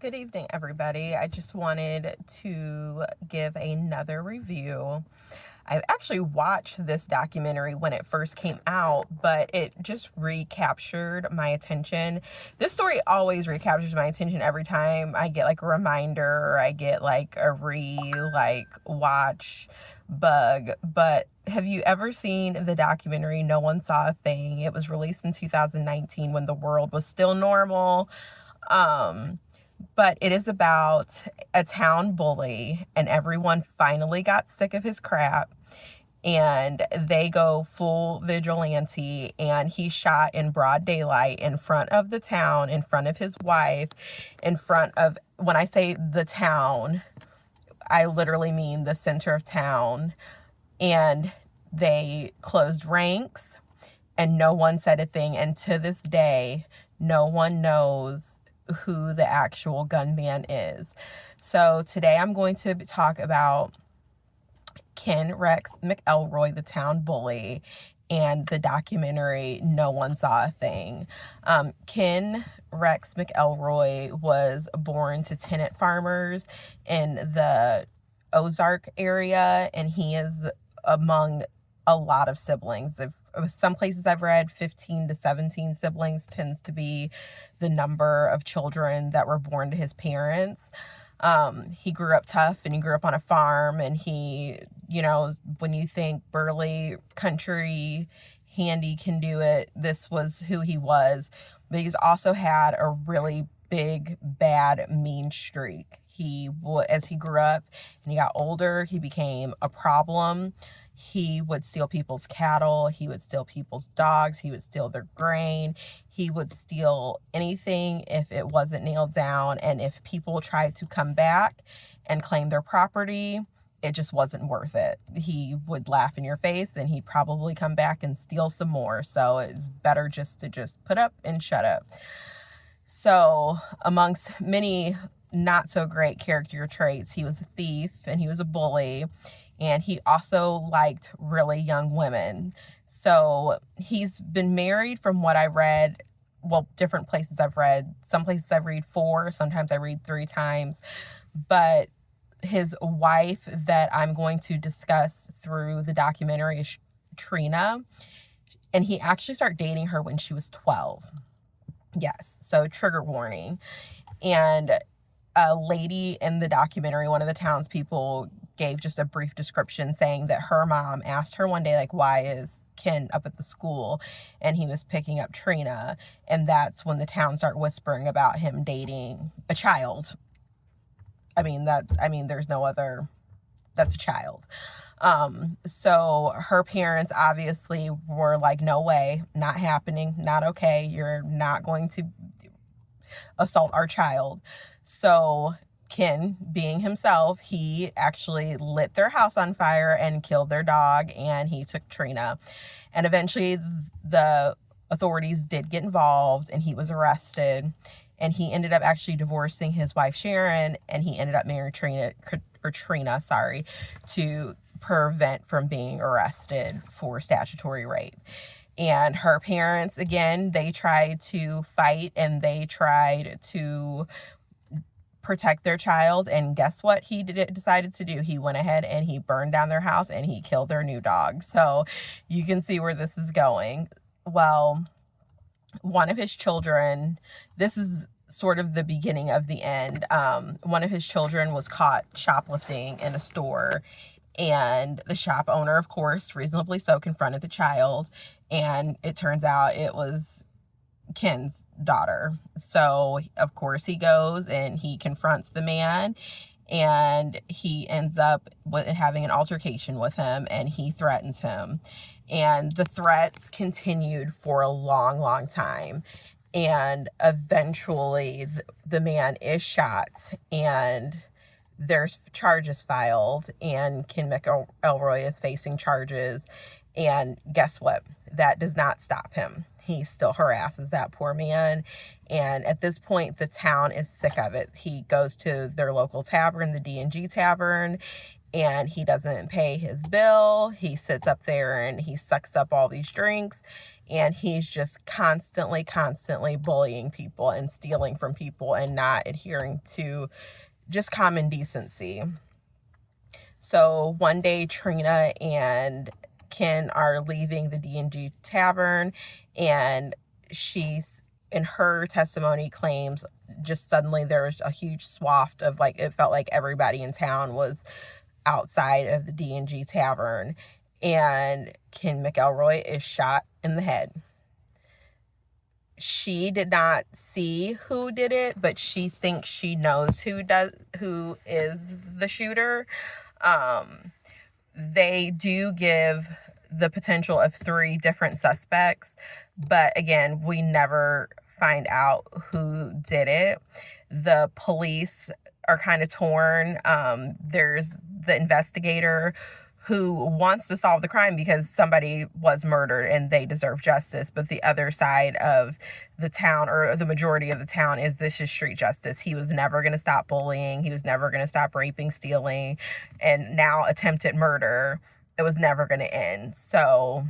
Good evening, everybody. I just wanted to give another review. I actually watched this documentary when it first came out, but it just recaptured my attention. This story always recaptures my attention every time I get like a reminder or I get like a watch bug. But have you ever seen the documentary No One Saw a Thing? It was released in 2019 when the world was still normal. Um, but it is about a town bully, and everyone finally got sick of his crap, and they go full vigilante, and he shot in broad daylight in front of the town, in front of his wife, in front of, when I say the town, I literally mean the center of town. And they closed ranks, and no one said a thing. And to this day, no one knows who the actual gunman is. So today I'm going to talk about Ken Rex McElroy, the town bully, and the documentary No One Saw a Thing. Ken Rex McElroy was born to tenant farmers in the Ozark area, and he is among a lot of siblings. Some places I've read 15 to 17 siblings tends to be the number of children that were born to his parents. He grew up tough, and he grew up on a farm, and he, when you think burly country handy can do it, this was who he was. But he's also had a really big, bad, mean streak. As he grew up and he got older, he became a problem. He would steal people's cattle. He would steal people's dogs. He would steal their grain. He would steal anything if it wasn't nailed down. And if people tried to come back and claim their property, it just wasn't worth it. He would laugh in your face, and he'd probably come back and steal some more. So it's better just to put up and shut up. So amongst many not so great character traits, he was a thief, and he was a bully, and he also liked really young women. So he's been married, from what I read, well, different places I've read. Some places I read 4, sometimes I read 3 times. But his wife that I'm going to discuss through the documentary is Trina, and he actually started dating her when she was 12. Yes, so trigger warning. And a lady in the documentary, one of the townspeople, gave just a brief description saying that her mom asked her one day, like, why is Ken up at the school? And he was picking up Trina. And that's when the town started whispering about him dating a child. There's no other, that's a child. So her parents obviously were like, no way, not happening, not okay. You're not going to assault our child. So Ken, being himself, he actually lit their house on fire and killed their dog, and he took Trina. And eventually the authorities did get involved, and he was arrested, and he ended up actually divorcing his wife Sharon, and he ended up marrying Trina, to prevent from being arrested for statutory rape. And her parents, again, they tried to fight, and they tried to protect their child. And guess what he decided to do? He went ahead and he burned down their house, and he killed their new dog. So you can see where this is going. Well, one of his children, this is sort of the beginning of the end. One of his children was caught shoplifting in a store, and the shop owner, of course, reasonably so, confronted the child, and it turns out it was Ken's daughter. So, of course, he goes and he confronts the man, and he ends up having an altercation with him, and he threatens him. And the threats continued for a long, long time. And eventually the man is shot, and there's charges filed, and Ken McElroy is facing charges. And guess what? That does not stop him. He still harasses that poor man. And at this point, the town is sick of it. He goes to their local tavern, the D&G Tavern, and he doesn't pay his bill. He sits up there and he sucks up all these drinks, and he's just constantly bullying people and stealing from people and not adhering to just common decency. So one day Trina and Ken are leaving the D&G Tavern, and she's, in her testimony, claims just suddenly there was a huge swath of, like, it felt like everybody in town was outside of the D&G Tavern, and Ken McElroy is shot in the head. She did not see who did it, but she thinks she knows who is the shooter. They do give the potential of 3 different suspects, but again, we never find out who did it. The police are kind of torn. There's the investigator who wants to solve the crime because somebody was murdered and they deserve justice. But the other side of the town, or the majority of the town, is this is street justice. He was never going to stop bullying. He was never going to stop raping, stealing, and now attempted murder. It was never going to end. So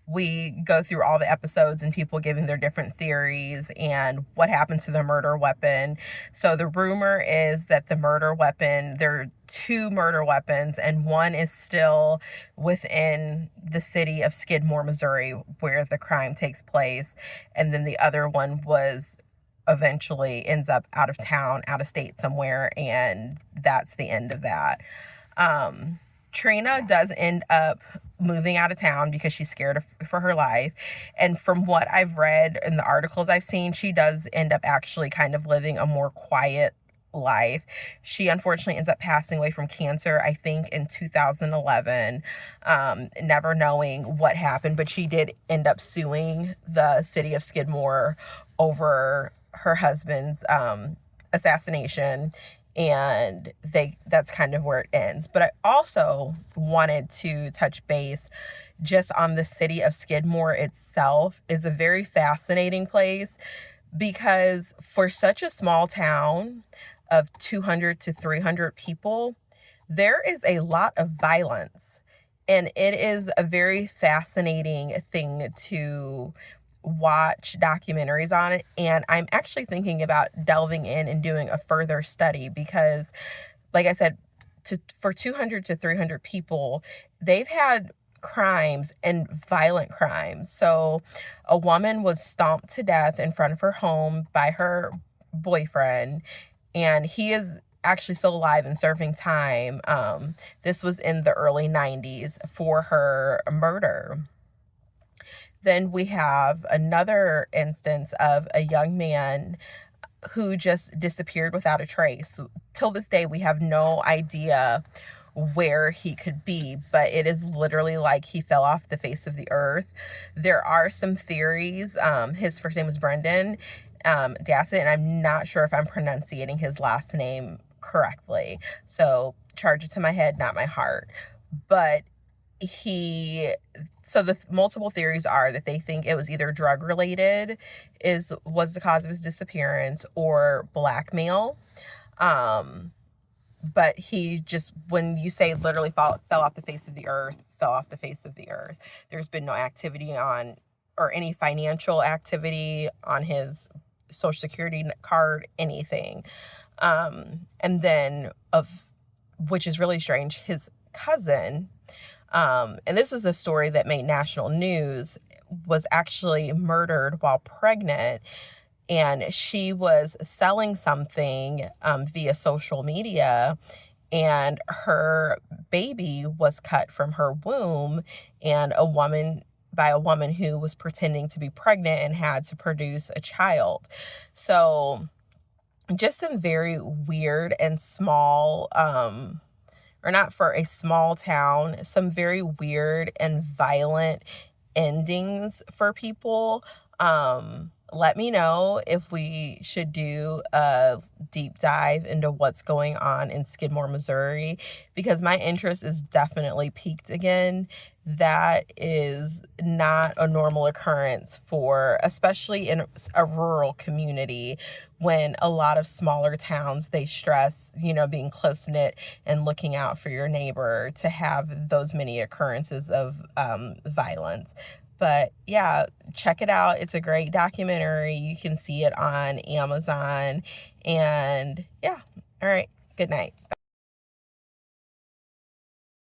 we go through all the episodes and people giving their different theories and what happened to the murder weapon. So the rumor is that the murder weapon, there are 2 murder weapons, and one is still within the city of Skidmore, Missouri, where the crime takes place. And then the other one was eventually ends up out of town, out of state somewhere, and that's the end of that. Trina does end up moving out of town because she's scared for her life. And from what I've read in the articles I've seen, she does end up actually kind of living a more quiet life. She unfortunately ends up passing away from cancer, I think, in 2011, never knowing what happened. But she did end up suing the city of Skidmore over her husband's assassination, and that's kind of where it ends. But I also wanted to touch base just on the city of Skidmore itself. Is a very fascinating place because for such a small town of 200 to 300 people, there is a lot of violence, and it is a very fascinating thing to watch documentaries on it. And I'm actually thinking about delving in and doing a further study because, like I said, for 200 to 300 people, they've had crimes and violent crimes. So a woman was stomped to death in front of her home by her boyfriend, and he is actually still alive and serving time. This was in the early 90s for her murder. Then we have another instance of a young man who just disappeared without a trace. Till this day, we have no idea where he could be, but it is literally like he fell off the face of the earth. There are some theories. His first name was Brendan Dassett, and I'm not sure if I'm pronunciating his last name correctly. So charge it to my head, not my heart. But so the multiple theories are that they think it was either drug related was the cause of his disappearance, or blackmail. But he just, when you say literally fell off the face of the earth, fell off the face of the earth. There's been no activity or any financial activity on his Social Security card, anything. And then which is really strange, his cousin, and this is a story that made national news, was actually murdered while pregnant, and she was selling something via social media, and her baby was cut from her womb, and by a woman who was pretending to be pregnant and had to produce a child. So just some very weird and small, or not for a small town, some very weird and violent endings for people. Let me know if we should do a deep dive into what's going on in Skidmore, Missouri, because my interest is definitely peaked again. That is not a normal occurrence especially in a rural community, when a lot of smaller towns, they stress, being close-knit and looking out for your neighbor, to have those many occurrences of violence. But yeah, check it out. It's a great documentary. You can see it on Amazon. And yeah, all right. Good night.